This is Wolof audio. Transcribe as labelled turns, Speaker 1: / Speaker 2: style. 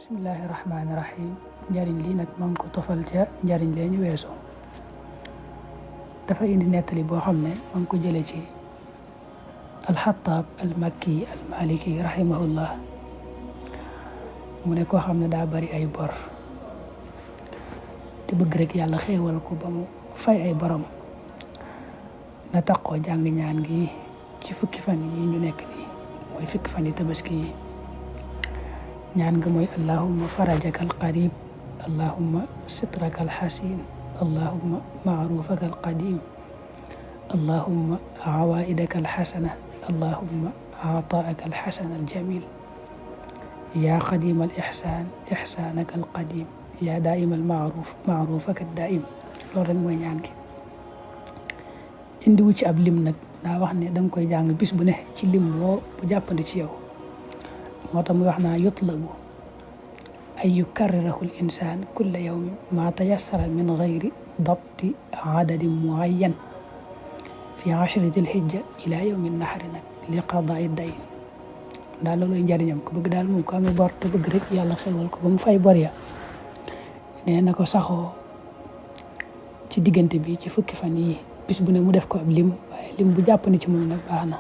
Speaker 1: bismillahi rahmaani rahim njariñ lii nag maa ngi ko tofal ca njariñ lee ñu weesu dafa indi nettali boo xam ne maa ngi ko jële ci alxataab almakki almaliki rahimahullah mu ne koo xam ne daa bari ay bor te bëgg rek yàlla xéewal ko ba mu fay ay borom na taqoo jàng ñaan gi ci fukki fan yi ñu nekk nii mooy fukki fan yi tabaski yi ñaan nga mooy allahumma farajaka alqarib allahumma sitraka alxasin allahumma maarufaka alqadim allahumma awaidaka alxasana allahumma aataaka alxasana aljamil yaa qadim alixsan ixsanaka alqadim yaa daaima almaaruf maarufaka addaim loolu rek mooy ñaan gi indiwu ci ab lim nag daa wax ne danga koy jàng bis bu ne ci lim boo bu jàppandi ci yow moo tax muy wax naa yutlabu an yukarrirahu l insan kulla yawmin ma tayassara min gayri dabti adadin muayyan fi ashri dil hijja ila yawmi nahri nag li qadaai dayn daal looluy njariñam ko bëgg daal moom ko amee bor te bëgg rek yàlla xewal ko ba mu fay bor ya nee na ko saxoo ci diggante bi ci fukki fan yi bis bu ne mu def ko ab lim waaye lim bu jàpp ni ci moom nag baax na